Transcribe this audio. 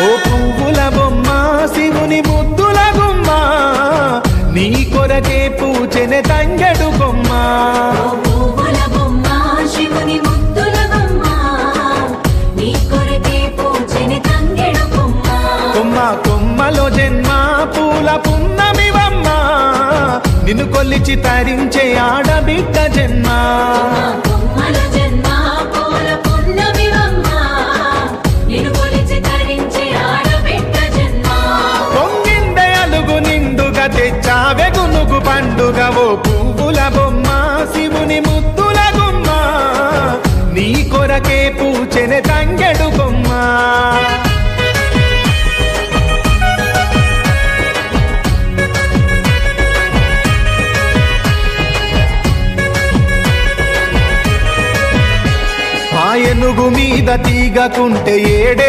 ఓ పువ్వుల బొమ్మ శివుని ముద్దుల గుమ్మ నీ కొరకే పూచెనే తంగెడు కొమ్మ కొమ్మ కొమ్మలో జన్మ పూల పున్నమివమ్మ నిన్ను కొల్లిచి తరించే ఆడబిడ్డ జన్మ పొంగిందే అలుగు నిండుగా తెచ్చావే గునుగు పండుగ ఓ పువ్వుల బొమ్మ శివుని ముద్దుల గుమ్మ నీ కొరకే పూచెనే తంగెడు కొమ్మ ఏనుగు మీద తీగకుంటే ఏడే